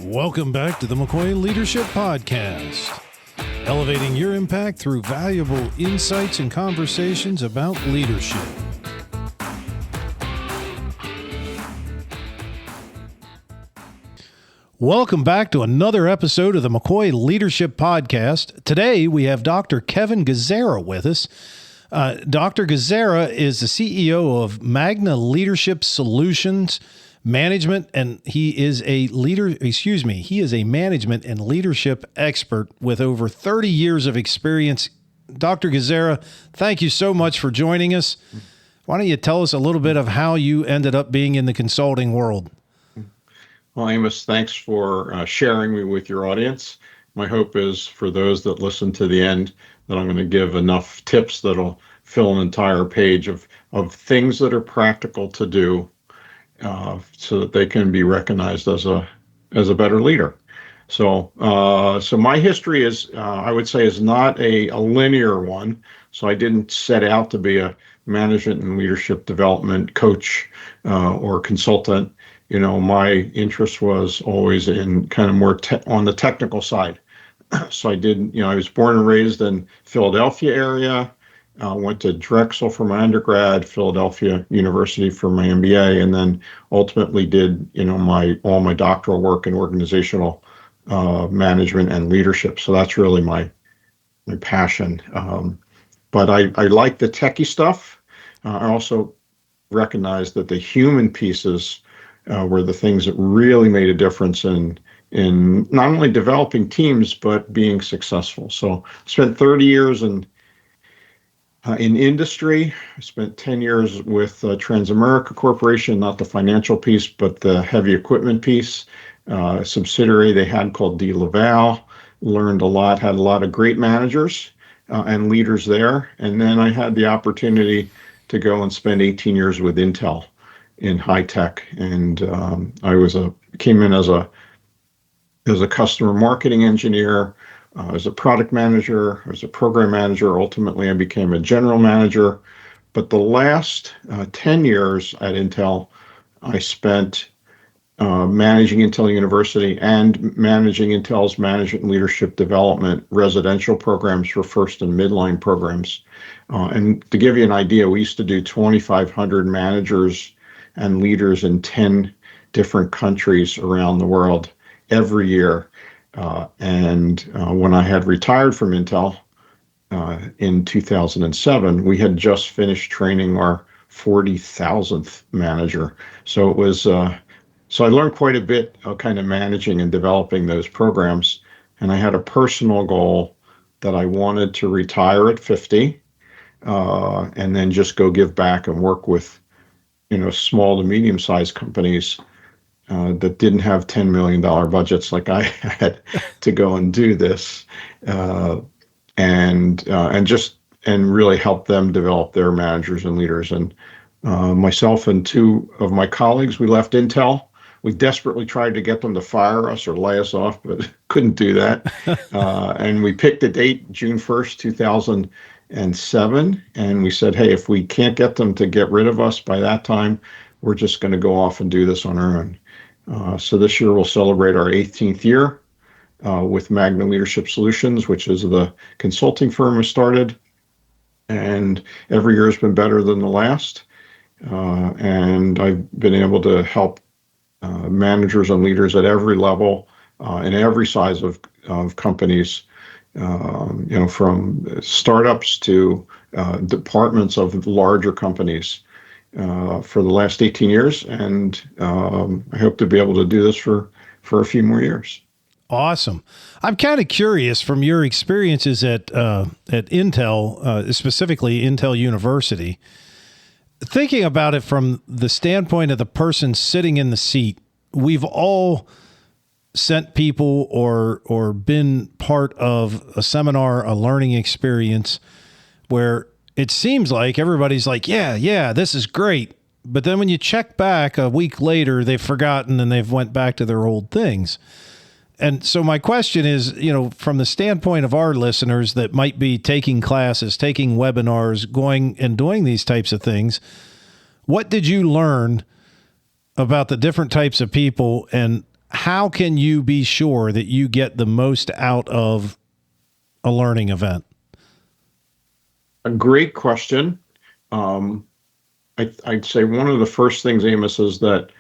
Welcome back to the McCoy Leadership Podcast, elevating your impact through valuable insights and conversations about leadership. Welcome back to another episode of the McCoy Leadership Podcast. Today, we have Dr. Kevin Gazzara with us. Dr. Gazzara is the CEO of Magna Leadership Solutions Management, and he is a management and leadership expert with over 30 years of experience. Dr. Gazzara, thank you so much for joining us. Why don't you tell us a little bit of how you ended up being in the consulting world? Well, Amos, thanks for sharing me with your audience. My hope is for those that listen to the end that I'm going to give enough tips that'll fill an entire page of things that are practical to do so that they can be recognized as a better leader. So my history is, I would say, is not a linear one. So I didn't set out to be a management and leadership development coach or consultant. You know, my interest was always in kind of more on the technical side. So I was born and raised in Philadelphia area, went to Drexel for my undergrad, Philadelphia University for my MBA, and then ultimately did, all my doctoral work in organizational management and leadership. So that's really my passion. But I like the techie stuff. I also recognize that the human pieces were the things that really made a difference in not only developing teams, but being successful. So I spent 30 years in industry. I spent 10 years with Transamerica Corporation, not the financial piece, but the heavy equipment piece, a subsidiary they had called D. Laval. Learned a lot, had a lot of great managers and leaders there. And then I had the opportunity to go and spend 18 years with Intel in high tech, and I came in as a customer marketing engineer, as a product manager, as a program manager. Ultimately, I became a general manager. But the last 10 years at Intel, I spent managing Intel University and managing Intel's management and leadership development residential programs for first and midline programs. And to give you an idea, we used to do 2,500 managers and leaders in 10 different countries around the world every year. And when I had retired from Intel in 2007, we had just finished training our 40,000th manager. So it was, so I learned quite a bit of kind of managing and developing those programs. And I had a personal goal that I wanted to retire at 50 and then just go give back and work with small to medium-sized companies that didn't have $10 million budgets like I had to go and do this, and really help them develop their managers and leaders. And myself and two of my colleagues, we left Intel. We desperately tried to get them to fire us or lay us off, but couldn't do that. And we picked a date, June 1st, 2007, and we said, hey, if we can't get them to get rid of us by that time, we're just going to go off and do this on our own. So this year we'll celebrate our 18th year with Magna Leadership Solutions, which is the consulting firm we started, and every year has been better than the last. And I've been able to help managers and leaders at every level and every size of companies, from startups to departments of larger companies for the last 18 years. And I hope to be able to do this for a few more years. Awesome. I'm kind of curious from your experiences at Intel, specifically Intel University, thinking about it from the standpoint of the person sitting in the seat. We've all sent people or been part of a seminar, a learning experience where it seems like everybody's like, yeah, this is great. But then when you check back a week later, they've forgotten and they've went back to their old things. And so my question is, from the standpoint of our listeners that might be taking classes, taking webinars, going and doing these types of things, what did you learn about the different types of people, and how can you be sure that you get the most out of a learning event? A great question. I'd say one of the first things, Amos, is that,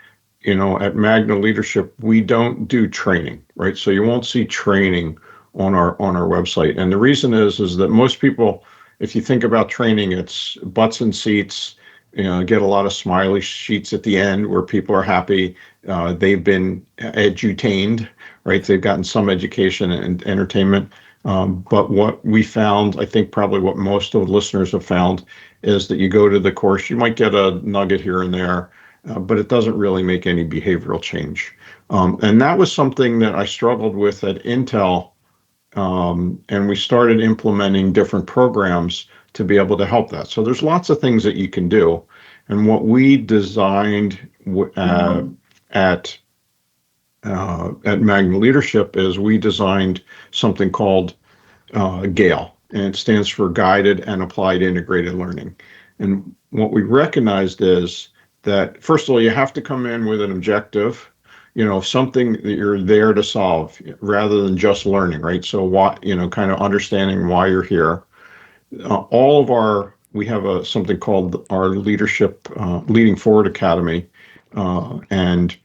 at Magna Leadership, we don't do training, right? So you won't see training on our website. And the reason is that most people, if you think about training, it's butts and seats, get a lot of smiley sheets at the end where people are happy. They've been edutained, right? They've gotten some education and entertainment. But what we found, I think probably what most of the listeners have found, is that you go to the course, you might get a nugget here and there, but it doesn't really make any behavioral change. And that was something that I struggled with at Intel. And we started implementing different programs to be able to help that. So there's lots of things that you can do. And what we designed at Magna Leadership is we designed something called GALE, and it stands for Guided and Applied Integrated Learning. And what we recognized is that, first of all, you have to come in with an objective, something that you're there to solve rather than just learning, right? So what, kind of understanding why you're here. We have something called our Leadership Leading Forward Academy, and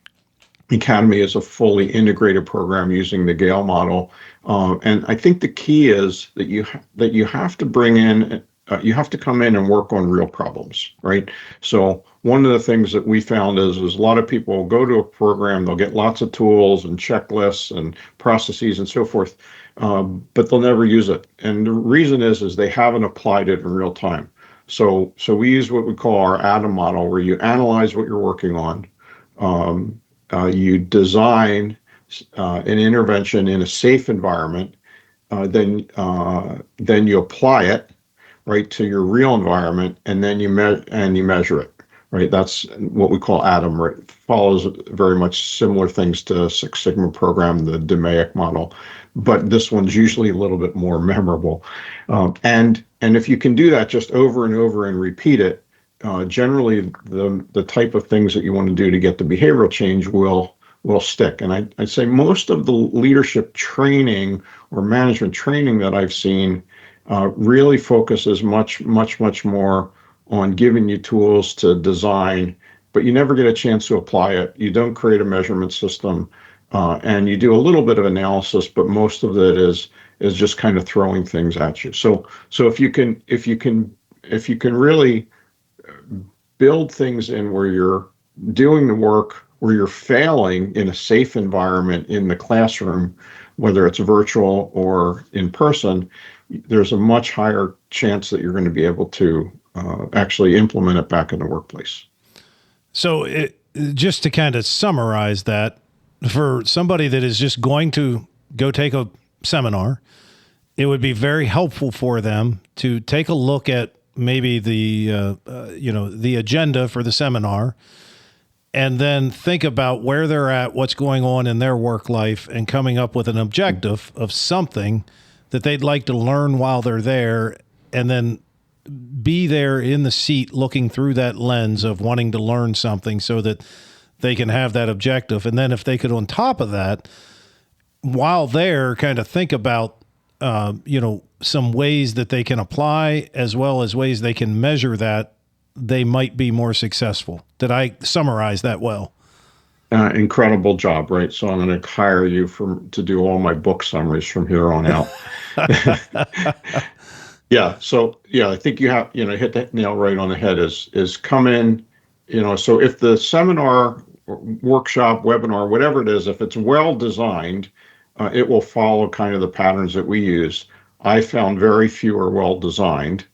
Academy is a fully integrated program using the GALE model. And I think the key is that you have to bring in, you have to come in and work on real problems, right? So one of the things that we found is a lot of people will go to a program, they'll get lots of tools and checklists and processes and so forth, but they'll never use it. And the reason is they haven't applied it in real time. So we use what we call our ATOM model, where you analyze what you're working on. You design an intervention in a safe environment, then you apply it, right, to your real environment, and then you measure it, right? That's what we call ATOM. Right? It follows very much similar things to Six Sigma program, the DMAIC model, but this one's usually a little bit more memorable. And if you can do that just over and over and repeat it, generally the type of things that you want to do to get the behavioral change will stick. And I'd say most of the leadership training or management training that I've seen really focuses much more on giving you tools to design, but you never get a chance to apply it. You don't create a measurement system, and you do a little bit of analysis, but most of it is just kind of throwing things at you. So if you can really build things in where you're doing the work, where you're failing in a safe environment in the classroom, whether it's virtual or in person, there's a much higher chance that you're going to be able to actually implement it back in the workplace. So just to kind of summarize that, for somebody that is just going to go take a seminar, it would be very helpful for them to take a look at maybe the agenda for the seminar, and then think about where they're at, what's going on in their work life, and coming up with an objective of something that they'd like to learn while they're there, and then be there in the seat looking through that lens of wanting to learn something so that they can have that objective. And then if they could, on top of that, while there, kind of think about, some ways that they can apply as well as ways they can measure that, they might be more successful. Did I summarize that well? Incredible job, right? So I'm going to hire you to do all my book summaries from here on out. Yeah. So I think you have, hit the nail right on the head is come in, so if the seminar, workshop, webinar, whatever it is, if it's well designed, it will follow kind of the patterns that we use. I found very few are well designed.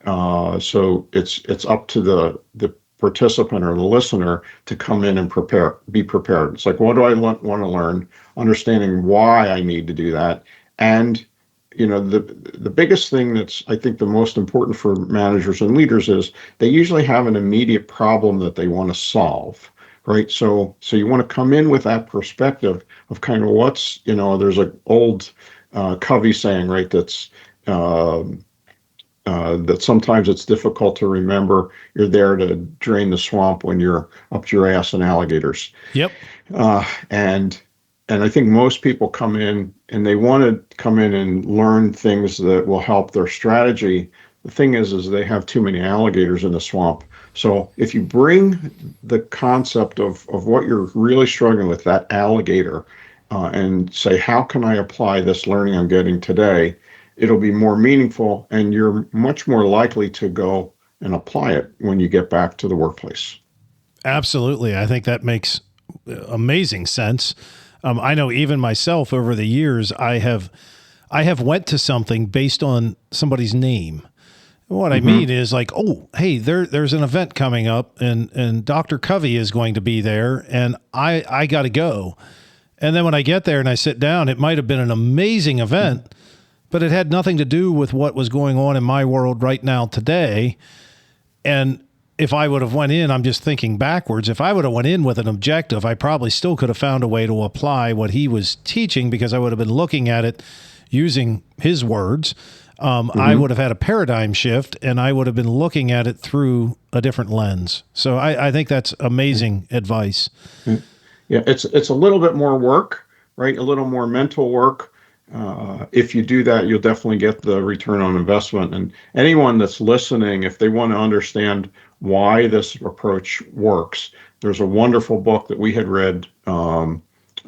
So it's up to the participant or the listener to come in and be prepared. It's like, what do I want to learn? Understanding why I need to do that. And, the biggest thing that's, I think, the most important for managers and leaders is they usually have an immediate problem that they want to solve, right? So you want to come in with that perspective of kind of what's, there's an old Covey saying, right, that's that sometimes it's difficult to remember you're there to drain the swamp when you're up your ass in alligators. Yep. And and I think most people come in and they want to come in and learn things that will help their strategy. The thing is they have too many alligators in the swamp. So if you bring the concept of what you're really struggling with, that alligator, and say, how can I apply this learning I'm getting today? It'll be more meaningful, and you're much more likely to go and apply it when you get back to the workplace. Absolutely. I think that makes amazing sense. I know even myself over the years, I have went to something based on somebody's name. What I mean is like, oh, hey, there's an event coming up and Dr. Covey is going to be there and I got to go. And then when I get there and I sit down, it might have been an amazing event, but it had nothing to do with what was going on in my world right now today. And if I would have went in, I'm just thinking backwards, if I would have went in with an objective, I probably still could have found a way to apply what he was teaching because I would have been looking at it using his words. I would have had a paradigm shift and I would have been looking at it through a different lens. So I think that's amazing advice. Yeah, it's a little bit more work, right? A little more mental work. If you do that, you'll definitely get the return on investment. And anyone that's listening, if they want to understand why this approach works, there's a wonderful book that we had read, or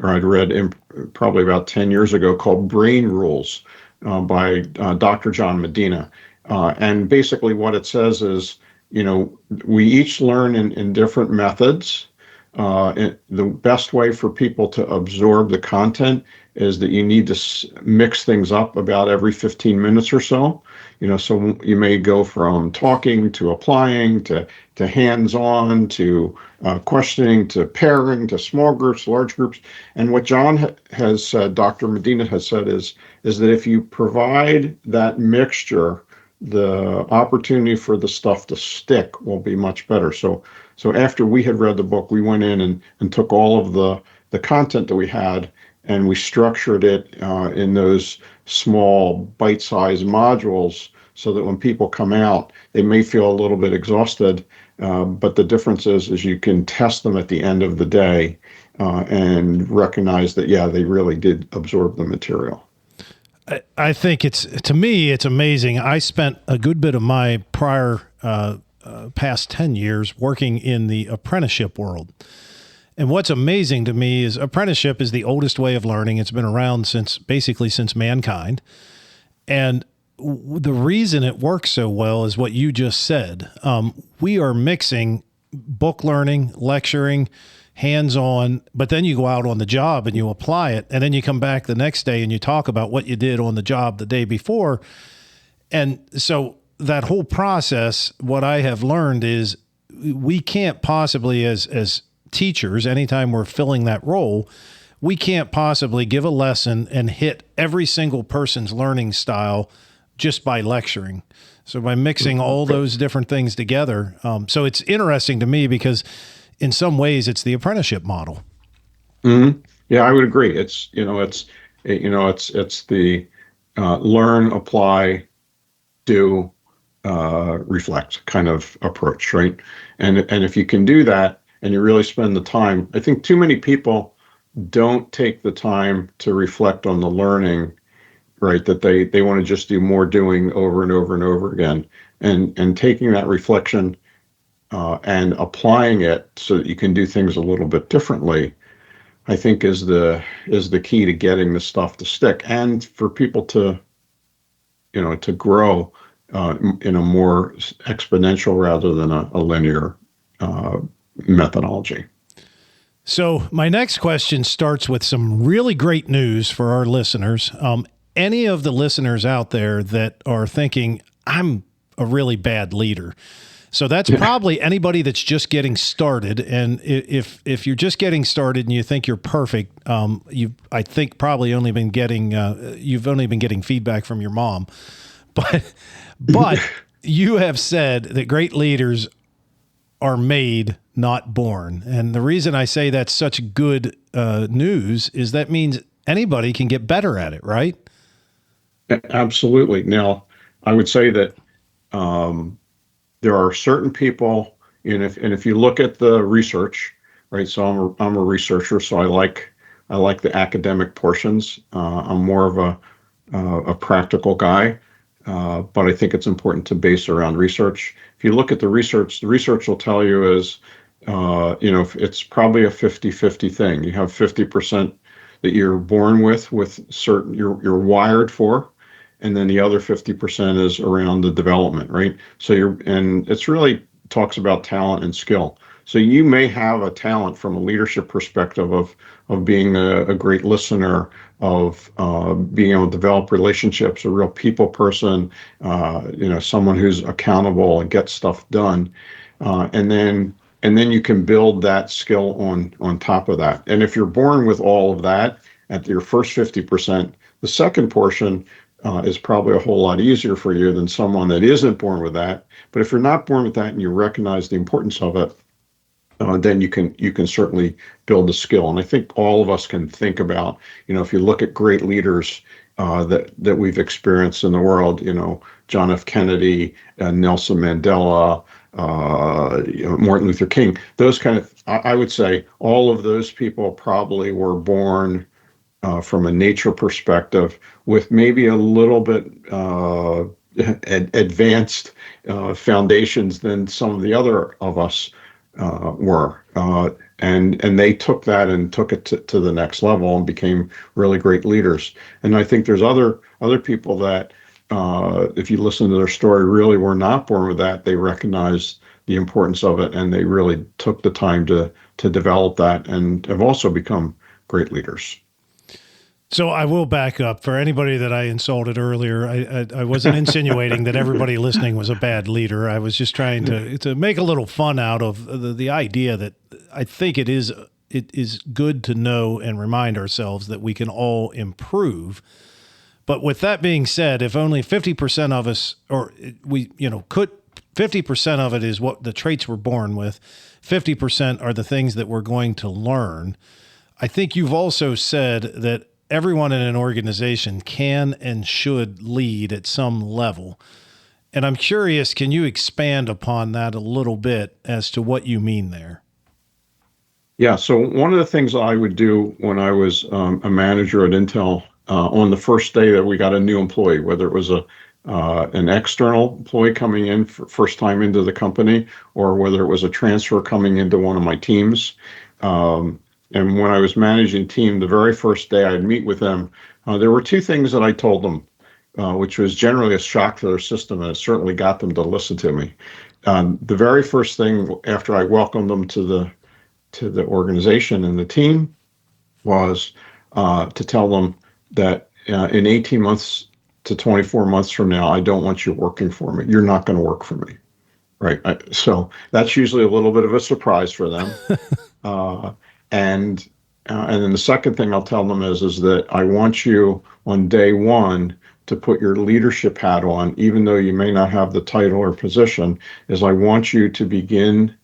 I'd read probably about 10 years ago called Brain Rules by Dr. John Medina. And basically what it says is, we each learn in different methods. The best way for people to absorb the content is that you need to mix things up about every 15 minutes or so. So you may go from talking to applying to hands-on to questioning to pairing to small groups, large groups. And what John has said, Dr. Medina has said, is that if you provide that mixture, the opportunity for the stuff to stick will be much better. So after we had read the book, we went in and took all of the content that we had and we structured it in those small bite-sized modules so that when people come out, they may feel a little bit exhausted, but the difference is you can test them at the end of the day and recognize that, yeah, they really did absorb the material. I think to me, it's amazing. I spent a good bit of my prior past 10 years working in the apprenticeship world. And what's amazing to me is apprenticeship is the oldest way of learning. It's been around since mankind. And the reason it works so well is what you just said. We are mixing book learning, lecturing, hands-on, but then you go out on the job and you apply it, and then you come back the next day and you talk about what you did on the job the day before. And so that whole process, what I have learned is we can't possibly, as teachers, anytime we're filling that role, we can't possibly give a lesson and hit every single person's learning style just by lecturing. So by mixing all those different things together. So it's interesting to me because in some ways it's the apprenticeship model. Mm-hmm. Yeah, I would agree. It's the learn, apply, do, reflect kind of approach, right? And if you can do that and you really spend the time, I think too many people don't take the time to reflect on the learning, right? That they want to just do more doing over and over and over again, and taking that reflection and applying it so that you can do things a little bit differently, I think is the key to getting the stuff to stick and for people to grow in a more exponential rather than a linear methodology. So my next question starts with some really great news for our listeners. Any of the listeners out there that are thinking, I'm a really bad leader. So that's probably anybody that's just getting started. And if you're just getting started and you think you're perfect, I think probably only been getting you've only been getting feedback from your mom. But you have said that great leaders are made, not born. And the reason I say that's such good news is that means anybody can get better at it, right? Absolutely. Now, I would say that there are certain people, and if you look at the research, right? So I'm a researcher, so I like I like the academic portions. I'm more of a practical guy, but I think it's important to base around research. If you look at the research will tell you is, it's probably a 50-50 thing. You have 50% that you're born with certain you're wired for, and then the other 50% is around the development, right? And it's really talks about talent and skill. So you may have a talent from a leadership perspective of being a great listener, of being able to develop relationships, a real people person, someone who's accountable and gets stuff done, and then you can build that skill on top of that. And if you're born with all of that at your first 50%, the second portion is probably a whole lot easier for you than someone that isn't born with that. But if you're not born with that and you recognize the importance of it, then you can certainly build a skill. And I think all of us can think about, if you look at great leaders that we've experienced in the world, John F. Kennedy, Nelson Mandela, Martin Luther King, those kind of, I would say all of those people probably were born from a nature perspective with maybe a little bit advanced foundations than some of the other of us were. And they took that and took it to the next level and became really great leaders. And I think there's other people that, if you listen to their story, really were not born with that. They recognized the importance of it, and they really took the time to develop that, and have also become great leaders. So I will back up for anybody that I insulted earlier. I wasn't insinuating that everybody listening was a bad leader. I was just trying to make a little fun out of the idea that I think it is good to know and remind ourselves that we can all improve. But with that being said, if only 50% of us, or 50% of it is what the traits we're born with, 50% are the things that we're going to learn. I think you've also said that everyone in an organization can and should lead at some level. And I'm curious, can you expand upon that a little bit as to what you mean there? Yeah, so one of the things I would do when I was a manager at Intel, on the first day that we got a new employee, whether it was an external employee coming in for first time into the company, or whether it was a transfer coming into one of my teams, and when I was managing team, the very first day I'd meet with them, there were two things that I told them, which was generally a shock to their system, and it certainly got them to listen to me. The very first thing after I welcomed them to the organization and the team was to tell them that in 18 months to 24 months from now, I don't want you working for me. You're not going to work for me, right? So that's usually a little bit of a surprise for them. And then the second thing I'll tell them is that I want you on day one to put your leadership hat on, even though you may not have the title or position, is I want you to begin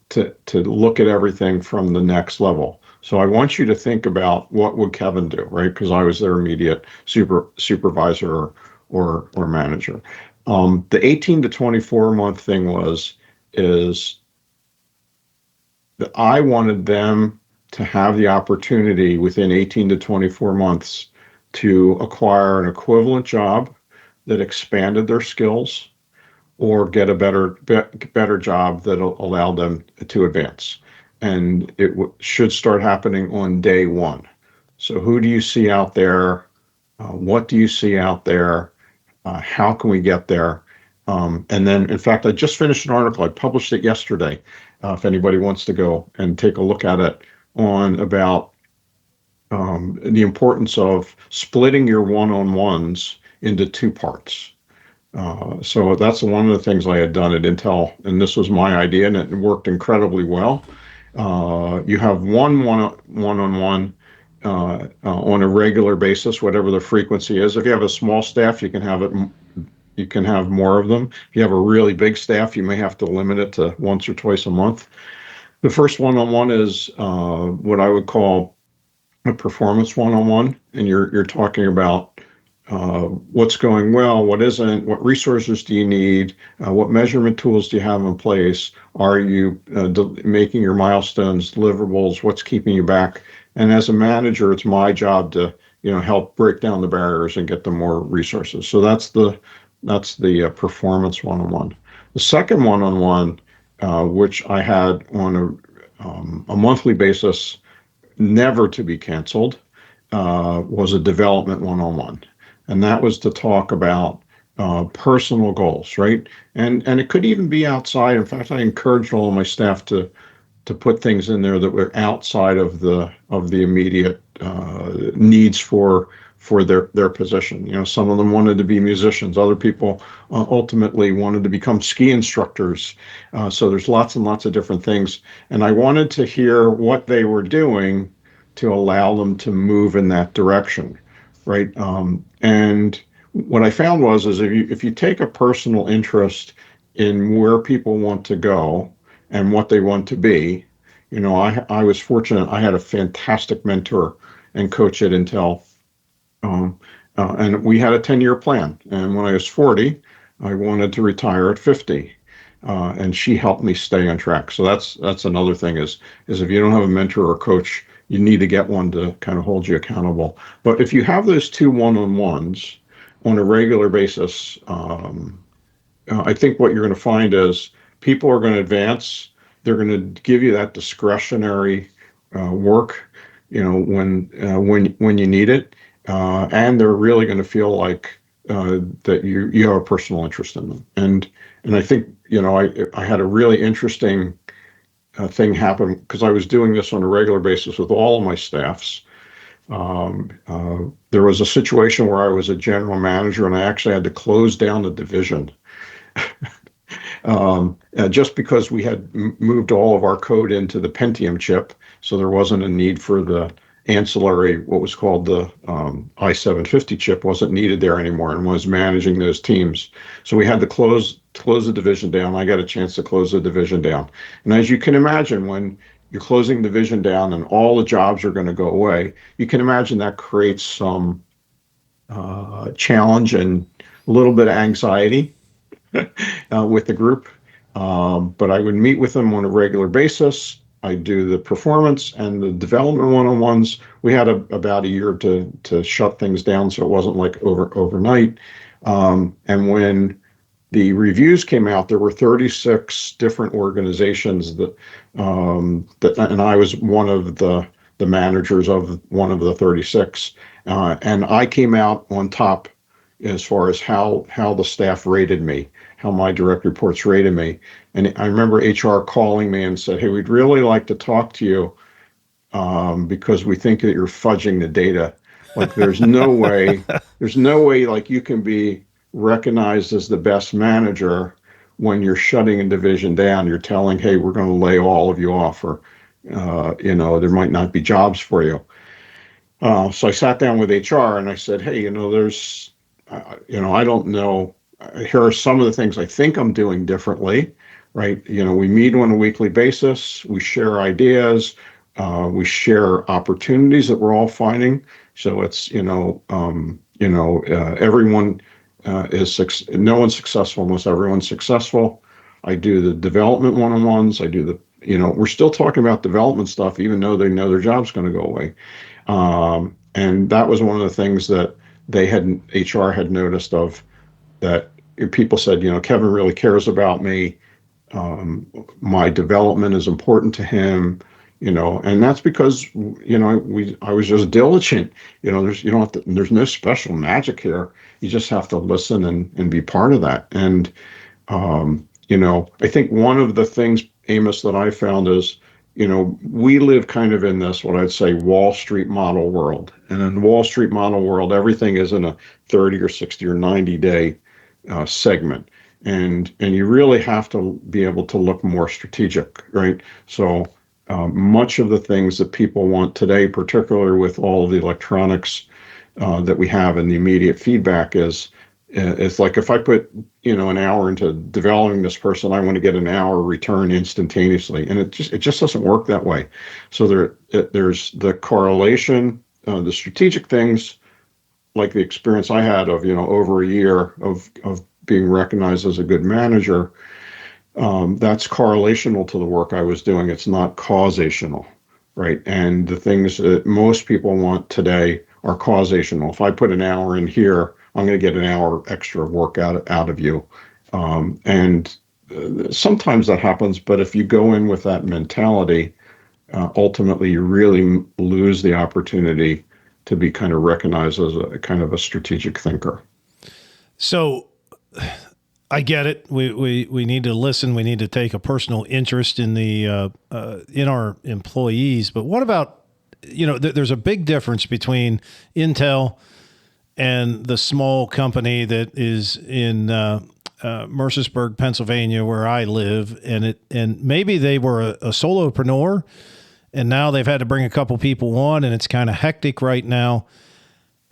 to look at everything from the next level. So I want you to think about, what would Kevin do, right? Because I was their immediate supervisor or manager. The 18 to 24 month thing is that I wanted them to have the opportunity within 18 to 24 months to acquire an equivalent job that expanded their skills, or get a better job that allowed them to advance. And it should start happening on day one. So who do you see out there? What do you see out there? How can we get there? And then, in fact, I just finished an article. I published it yesterday. If anybody wants to go and take a look at it, about the importance of splitting your one-on-ones into two parts. So that's one of the things I had done at Intel, and this was my idea, and it worked incredibly well. You have one-on-one on a regular basis, whatever the frequency is. If you have a small staff, you can have more of them. If you have a really big staff, you may have to limit it to once or twice a month. The first one-on-one is what I would call a performance one-on-one, and you're talking about what's going well, what isn't, what resources do you need, what measurement tools do you have in place, are you making your milestones, deliverables, what's keeping you back, And as a manager, it's my job to, help break down the barriers and get them more resources. So that's the performance one-on-one. The second one-on-one, which I had on a monthly basis, never to be canceled, was a development one-on-one, and that was to talk about personal goals, right? And it could even be outside. In fact, I encouraged all of my staff to put things in there that were outside of the immediate needs for their position. Some of them wanted to be musicians. Other people ultimately wanted to become ski instructors. So there's lots and lots of different things. And I wanted to hear what they were doing to allow them to move in that direction, right? And what I found is if you take a personal interest in where people want to go and what they want to be, I was fortunate. I had a fantastic mentor and coach at Intel, and we had a 10-year plan. And when I was 40, I wanted to retire at 50. And she helped me stay on track. So that's another thing is if you don't have a mentor or coach, you need to get one to kind of hold you accountable. But if you have those two one-on-ones on a regular basis, I think what you're going to find is people are going to advance. They're going to give you that discretionary work, when you need it, and they're really going to feel like that you have a personal interest in them. And I think I had a really interesting thing happen because I was doing this on a regular basis with all of my staffs. There was a situation where I was a general manager and I actually had to close down the division. Just because we had moved all of our code into the Pentium chip, so there wasn't a need for the ancillary, what was called the i750 chip, wasn't needed there anymore, and was managing those teams. So we had to close the division down. I got a chance to close the division down. And as you can imagine, when you're closing the division down and all the jobs are going to go away, you can imagine that creates some challenge and a little bit of anxiety with the group. But I would meet with them on a regular basis. I do the performance and the development one-on-ones. We had about a year to shut things down, so it wasn't like overnight. And when the reviews came out, there were 36 different organizations that and I was one of the managers of one of the 36. And I came out on top as far as how the staff rated me, how my direct reports rated me. And I remember HR calling me and said, "Hey, we'd really like to talk to you because we think that you're fudging the data. Like there's no way like you can be recognized as the best manager when you're shutting a division down. You're telling, hey, we're going to lay all of you off, or there might not be jobs for you." So I sat down with HR and I said, "Hey, there's, I don't know. Here are some of the things I think I'm doing differently, right? We meet on a weekly basis. We share ideas. We share opportunities that we're all finding. So it's, everyone no one's successful unless everyone's successful. I do the development one-on-ones. I do we're still talking about development stuff, even though they know their job's going to go away. And that was one of the things that HR had noticed of that people said, Kevin really cares about me. My development is important to him, and that's because, I was just diligent. There's no special magic here. You just have to listen and be part of that. And, I think one of the things, Amos, that I found is, we live kind of in this, what I'd say, Wall Street model world. And in the Wall Street model world, everything is in a 30 or 60 or 90 day segment. And you really have to be able to look more strategic, right? So much of the things that people want today, particularly with all of the electronics that we have and the immediate feedback it's like if I put, an hour into developing this person, I want to get an hour return instantaneously. And it just doesn't work that way. So there's the correlation, the strategic things, like the experience I had of, over a year of being recognized as a good manager. That's correlational to the work I was doing. It's not causational. right? And the things that most people want today are causational. If I put an hour in here, I'm going to get an hour extra work out of you. And sometimes that happens, but if you go in with that mentality, ultimately you really lose the opportunity to be kind of recognized as a kind of a strategic thinker. So I get it. We need to listen. We need to take a personal interest in in our employees. But what about, there's a big difference between Intel and the small company that is in Mercersburg, Pennsylvania, where I live, and maybe they were a solopreneur, and now they've had to bring a couple people on, and it's kind of hectic right now.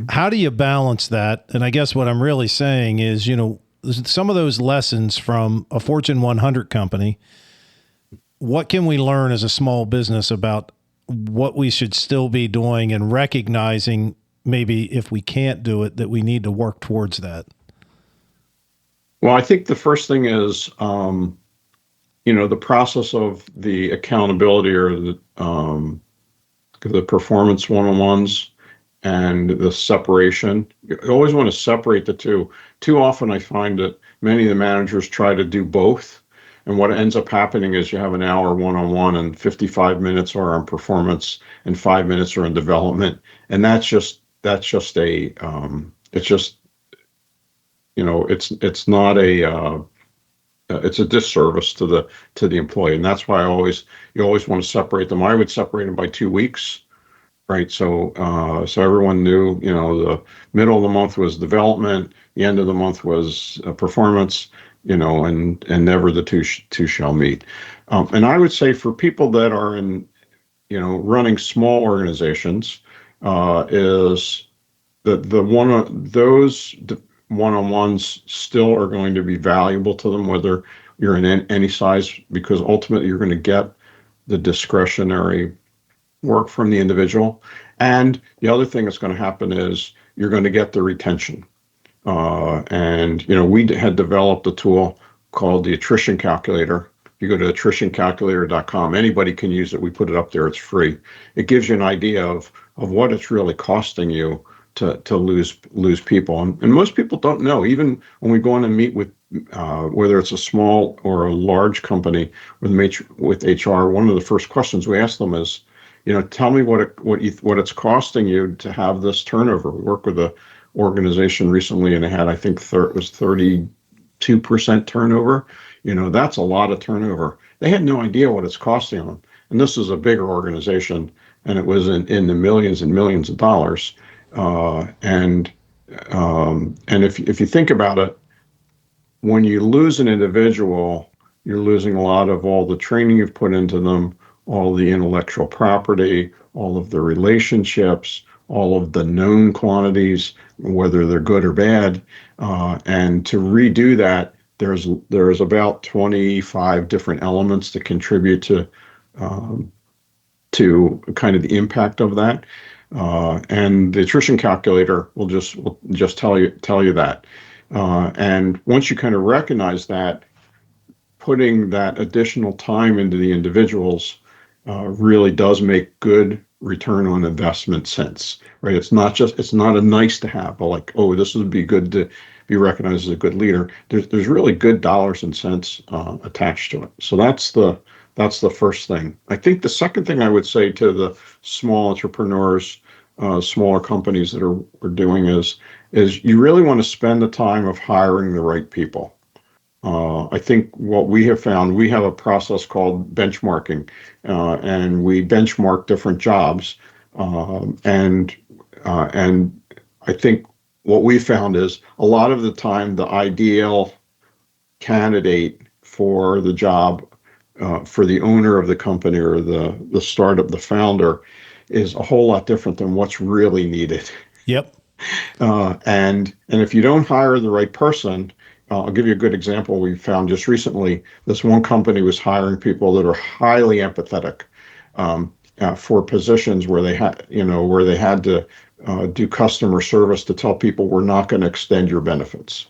How do you balance that? And I guess what I'm really saying is, some of those lessons from a Fortune 100 company, what can we learn as a small business about what we should still be doing, and recognizing maybe if we can't do it, that we need to work towards that? Well, I think the first thing is, the process of the accountability, or the performance one-on-ones and the separation. You always want to separate the two. Too often I find that many of the managers try to do both. And what ends up happening is you have an hour one-on-one and 55 minutes are on performance and 5 minutes are in development. And it's not it's a disservice to the employee. And that's why you always want to separate them. I would separate them by 2 weeks. Right. So everyone knew, the middle of the month was development, the end of the month was performance, and never the two shall meet. And I would say for people that are in, running small organizations, is that those one-on-ones still are going to be valuable to them, whether you're in any size, because ultimately you're going to get the discretionary work from the individual. And the other thing that's going to happen is you're going to get the retention. We had developed a tool called the attrition calculator. You go to attritioncalculator.com. Anybody can use it. We put it up there. It's free. It gives you an idea of what it's really costing you to lose people. And most people don't know. Even when we go in and meet with whether it's a small or a large company with HR, one of the first questions we ask them is, tell me what it's costing you to have this turnover. We worked with an organization recently, and they had, I think, it was 32% turnover. That's a lot of turnover. They had no idea what it's costing them. And this is a bigger organization, and it was in the millions and millions of dollars. And if you think about it, when you lose an individual, you're losing a lot of all the training you've put into them, all the intellectual property, all of the relationships, all of the known quantities, whether they're good or bad. And to redo that, there's about 25 different elements that contribute to kind of the impact of that. And the attrition calculator will just tell you that. And once you kind of recognize that, putting that additional time into the individuals really does make good return on investment sense, right? It's not a nice to have, but like, oh, this would be good to be recognized as a good leader. There's really good dollars and cents attached to it. So that's the first thing. I think the second thing I would say to the small entrepreneurs, smaller companies that are doing is you really want to spend the time of hiring the right people. I think what we have found, we have a process called benchmarking, and we benchmark different jobs. And I think what we found is a lot of the time the ideal candidate for the job, for the owner of the company or the startup, the founder, is a whole lot different than what's really needed. Yep. And if you don't hire the right person, I'll give you a good example we found just recently. This one company was hiring people that are highly empathetic for positions where they had to do customer service to tell people we're not going to extend your benefits.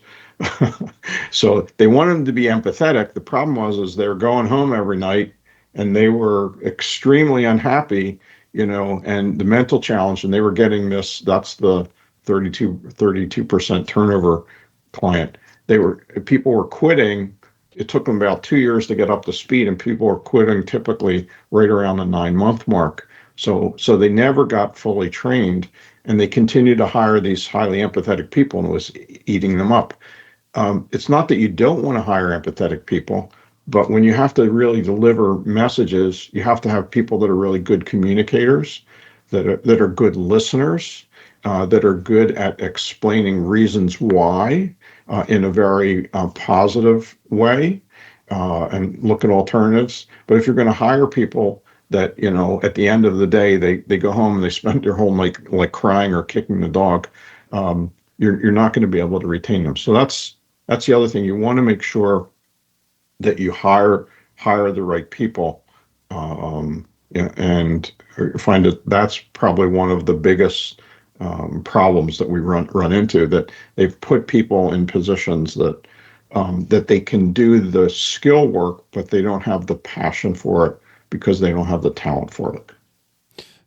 So they wanted them to be empathetic. The problem was they were going home every night and they were extremely unhappy, and the mental challenge, and they were getting this, that's the 32% turnover client. People were quitting. It took them about 2 years to get up to speed, and people were quitting typically right around the 9-month mark. So they never got fully trained, and they continued to hire these highly empathetic people, and it was eating them up. It's not that you don't want to hire empathetic people, but when you have to really deliver messages, you have to have people that are really good communicators, that are good listeners, that are good at explaining reasons why in a very positive way, and look at alternatives. But if you're going to hire people that, at the end of the day, they go home and they spend their whole night like crying or kicking the dog, you're not going to be able to retain them. So that's the other thing. You want to make sure that you hire the right people, and find that that's probably one of the biggest problems that we run into, that they've put people in positions that they can do the skill work, but they don't have the passion for it because they don't have the talent for it.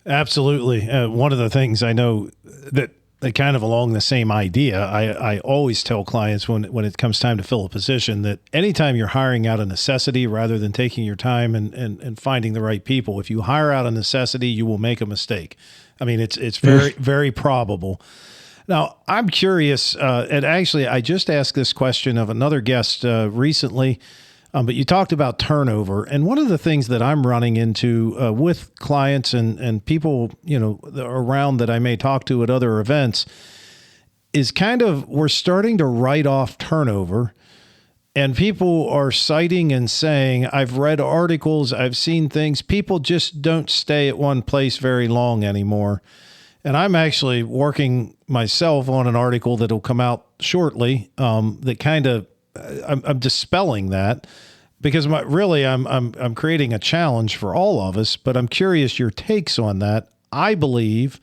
Absolutely. One of the things I know that kind of along the same idea, I always tell clients when it comes time to fill a position that anytime you're hiring out of necessity rather than taking your time and finding the right people, if you hire out of necessity, you will make a mistake. I mean, it's very, very probable. Now, I'm curious, and actually, I just asked this question of another guest recently, but you talked about turnover. And one of the things that I'm running into with clients and people, around that I may talk to at other events is kind of, we're starting to write off turnover. And people are citing and saying, I've read articles, I've seen things, people just don't stay at one place very long anymore. And I'm actually working myself on an article that'll come out shortly that kind of, I'm dispelling that, because I'm creating a challenge for all of us, but I'm curious your takes on that. I believe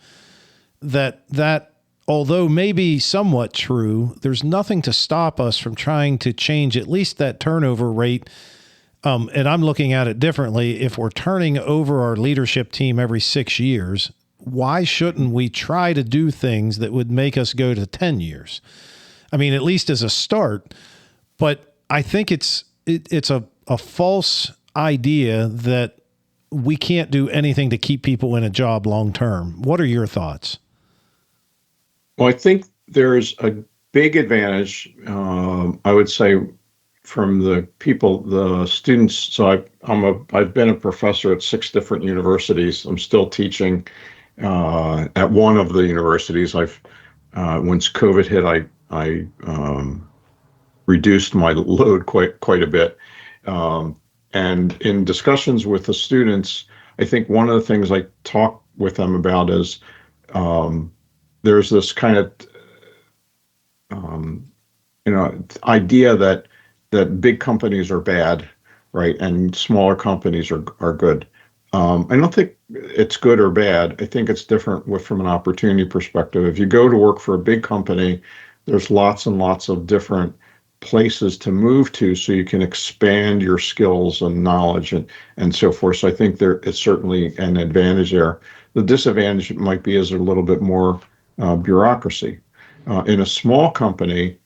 that although maybe somewhat true, there's nothing to stop us from trying to change at least that turnover rate. And I'm looking at it differently. If we're turning over our leadership team every 6 years, why shouldn't we try to do things that would make us go to 10 years? I mean, at least as a start. But I think it's a false idea that we can't do anything to keep people in a job long term. What are your thoughts? Well, I think there's a big advantage, I would say, from the students. So I've been a professor at 6 different universities. I'm still teaching at one of the universities. Once COVID hit, I reduced my load quite a bit. And in discussions with the students, I think one of the things I talk with them about is there's this kind of idea that big companies are bad, right, and smaller companies are good. I don't think it's good or bad. I think it's different from an opportunity perspective. If you go to work for a big company, there's lots and lots of different places to move to so you can expand your skills and knowledge and so forth. So I think there is certainly an advantage there. The disadvantage might be is a little bit more bureaucracy. In a small company,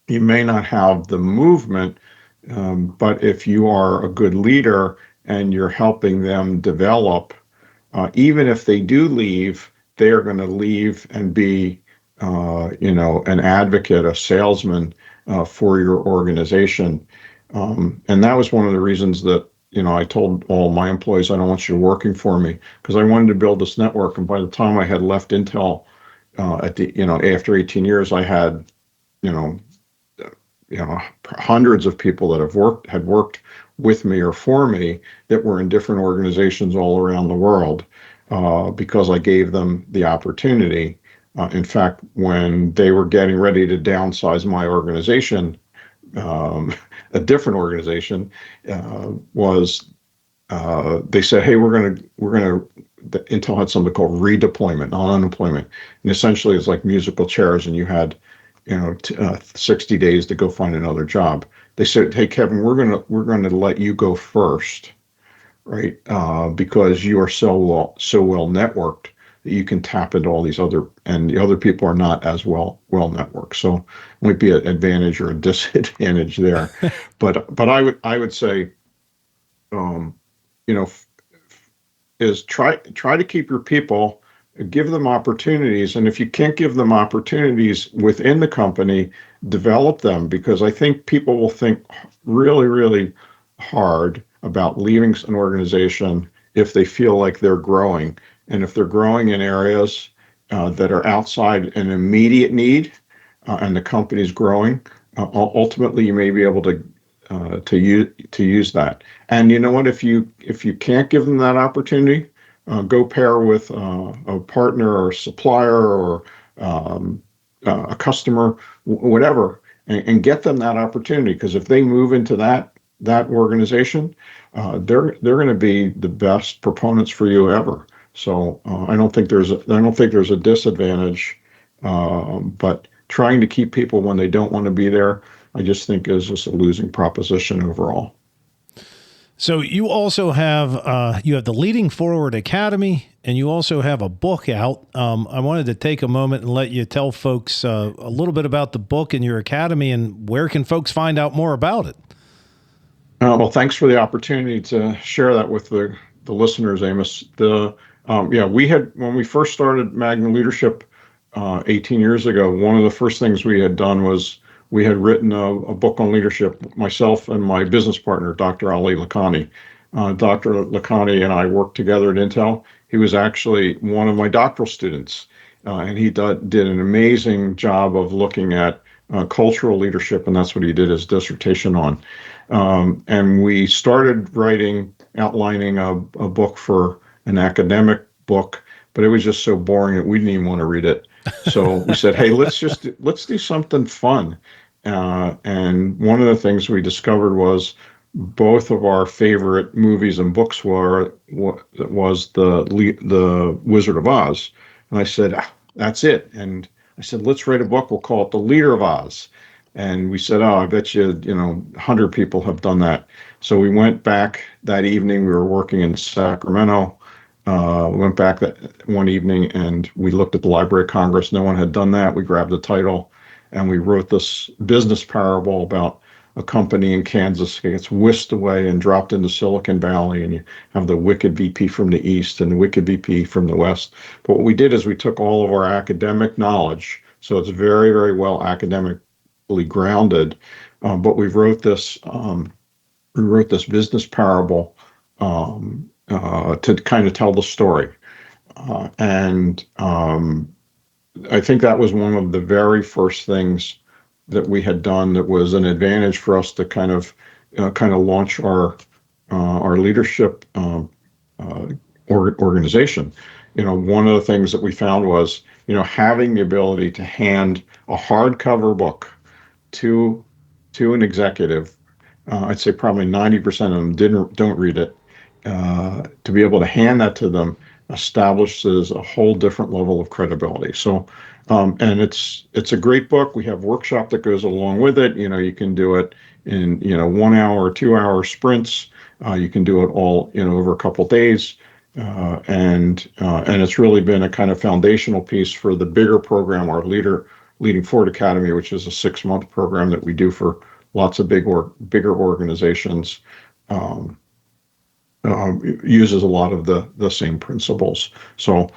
you may not have the movement, but if you are a good leader and you're helping them develop, even if they do leave, they are going to leave and be, an advocate, a salesman for your organization. And that was one of the reasons that, I told all my employees, I don't want you working for me, because I wanted to build this network. And by the time I had left Intel, after 18 years, I had, hundreds of people that had worked with me or for me that were in different organizations all around the world, because I gave them the opportunity. In fact, when they were getting ready to downsize my organization, a different organization they said, hey, Intel had something called redeployment, not unemployment. And essentially it's like musical chairs, and you had, 60 days to go find another job. They said, hey, Kevin, we're going to let you go first, right? Because you are so well networked that you can tap into all these other, and the other people are not as well networked. So it might be an advantage or a disadvantage there. But I would say, um, you know, is try to keep your people, give them opportunities, and if you can't give them opportunities within the company, develop them, because I think people will think really hard about leaving an organization if they feel like they're growing, and if they're growing in areas that are outside an immediate need, and the company's growing, ultimately you may be able to use that. And you know what? If you can't give them that opportunity, go pair with a partner or a supplier or a customer, whatever, and get them that opportunity. Because if they move into that organization, they're going to be the best proponents for you ever. So I don't think there's a disadvantage, but trying to keep people when they don't want to be there, I just think is just a losing proposition overall. So you also have the Leading Forward Academy, and you also have a book out. I wanted to take a moment and let you tell folks a little bit about the book and your academy, and where can folks find out more about it? Well, thanks for the opportunity to share that with the listeners, Amos. We had, when we first started Magna Leadership 18 years ago, one of the first things we had done was we had written a book on leadership, myself and my business partner, Dr. Ali Lakhani. Dr. Lakhani and I worked together at Intel. He was actually one of my doctoral students, and he did an amazing job of looking at cultural leadership, and that's what he did his dissertation on. And we started outlining a book for an academic book, but it was just so boring that we didn't even want to read it. So we said, hey, let's do something fun. And one of the things we discovered was both of our favorite movies and books was the Wizard of Oz. And I said, that's it. And I said, let's write a book. We'll call it The Leader of Oz. And we said, I bet you, 100 people have done that. So we went back that evening. We were working in Sacramento. We went back that one evening and we looked at the Library of Congress. No one had done that. We grabbed the title and we wrote this business parable about a company in Kansas gets whisked away and dropped into Silicon Valley, and you have the wicked VP from the East and the wicked VP from the West. But what we did is we took all of our academic knowledge, so it's very, very well academically grounded, but we wrote this business parable to kind of tell the story. And I think that was one of the very first things that we had done that was an advantage for us to kind of launch our leadership organization. One of the things that we found was, having the ability to hand a hardcover book to an executive. I'd say probably 90% of them don't read it. To be able to hand that to them establishes a whole different level of credibility. So, and it's a great book. We have workshop that goes along with it. You can do it in 1 hour or 2 hour sprints. You can do it all over a couple of days, and it's really been a kind of foundational piece for the bigger program, our Leading Forward Academy, which is a 6-month program that we do for lots of bigger organizations. Uses a lot of the same principles. So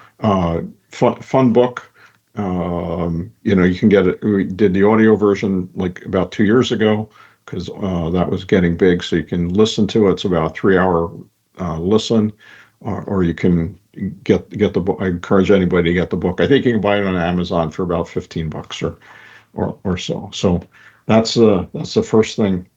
fun book. You can get it. We did the audio version like about 2 years ago because that was getting big. So you can listen to it. It's about a 3-hour listen, or you can get the book. I encourage anybody to get the book. I think you can buy it on Amazon for about $15 or so. So that's the first thing.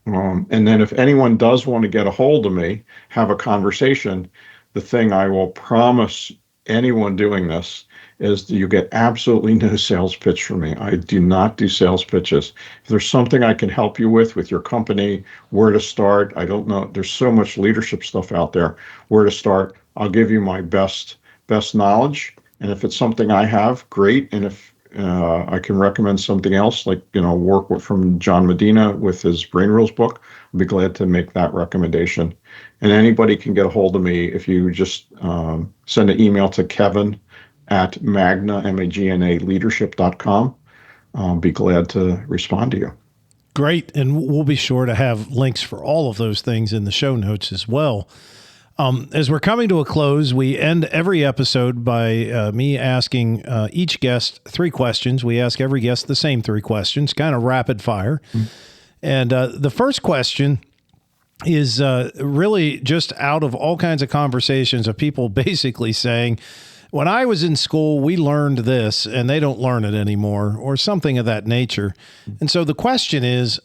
And then if anyone does want to get a hold of me, have a conversation, the thing I will promise anyone doing this is you get absolutely no sales pitch from me. I do not do sales pitches. If there's something I can help you with your company, where to start, I don't know. There's so much leadership stuff out there. Where to start, I'll give you my best knowledge. And if it's something I have, great. And I can recommend something else, like, from John Medina with his Brain Rules book. I'd be glad to make that recommendation. And anybody can get a hold of me if you just send an email to Kevin at Magna, Magna leadership.com. I'll be glad to respond to you. Great. And we'll be sure to have links for all of those things in the show notes as well. As we're coming to a close, we end every episode by me asking each guest 3 questions. We ask every guest the same 3 questions, kind of rapid fire. Mm-hmm. And the first question is really just out of all kinds of conversations of people basically saying, when I was in school, we learned this and they don't learn it anymore, or something of that nature. And so the question is,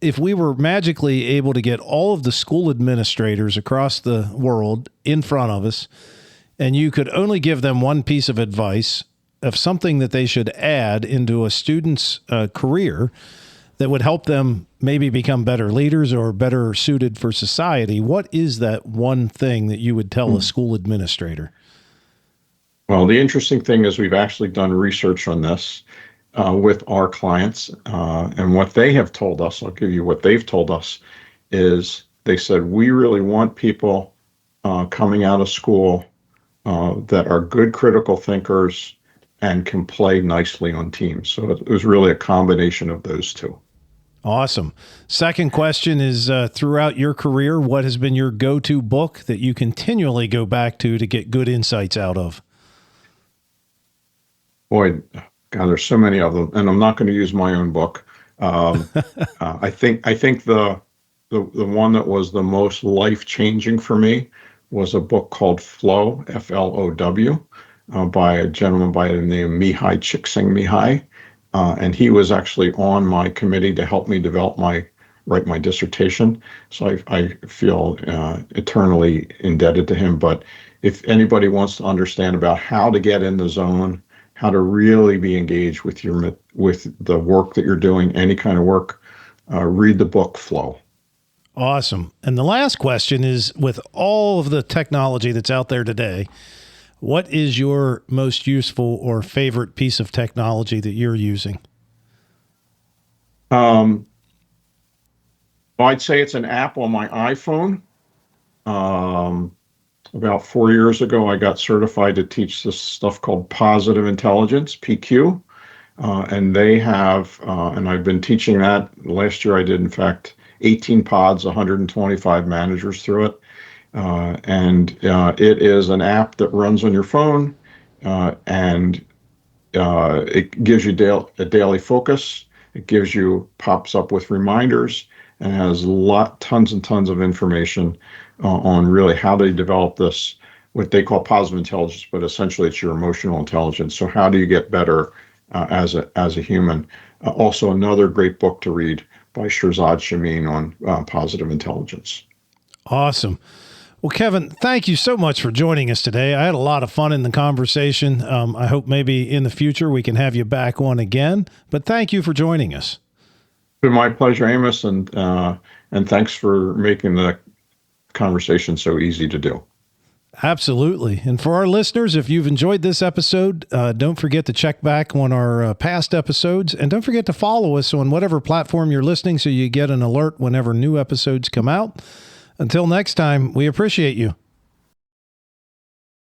if we were magically able to get all of the school administrators across the world in front of us, and you could only give them one piece of advice of something that they should add into a student's career that would help them maybe become better leaders or better suited for society, what is that one thing that you would tell a school administrator? Well, the interesting thing is we've actually done research on this with our clients, and what they have told us, I'll give you what they've told us, is they said, we really want people coming out of school that are good critical thinkers and can play nicely on teams. So it was really a combination of those two. Awesome. Second question is, throughout your career, what has been your go-to book that you continually go back to get good insights out of? Boy, God, there's so many of them, and I'm not going to use my own book. I think the one that was the most life-changing for me was a book called Flow, Flow, by a gentleman by the name of Mihai Csikszentmihalyi, and he was actually on my committee to help me write my dissertation. So I feel eternally indebted to him. But if anybody wants to understand about how to get in the zone, how to really be engaged with the work that you're doing, any kind of work, read the book Flow. Awesome. And the last question is, with all of the technology that's out there today, what is your most useful or favorite piece of technology that you're using? Well, I'd say it's an app on my iPhone. About 4 years ago, I got certified to teach this stuff called positive intelligence, PQ. And they have, and I've been teaching that. Last year I did, in fact, 18 pods, 125 managers through it. And it is an app that runs on your phone, and it gives you a daily focus. It pops up with reminders, and has tons and tons of information on really how they develop this, what they call positive intelligence, but essentially it's your emotional intelligence. So how do you get better as a human? Also, another great book to read by Shirzad Chamine on positive intelligence. Awesome. Well, Kevin, thank you so much for joining us today. I had a lot of fun in the conversation. I hope maybe in the future we can have you back on again, but thank you for joining us. It's been my pleasure, Amos, and thanks for making the conversation so easy to do. Absolutely. And for our listeners, if you've enjoyed this episode, don't forget to check back on our past episodes, and don't forget to follow us on whatever platform you're listening so you get an alert whenever new episodes come out. Until next time, we appreciate you.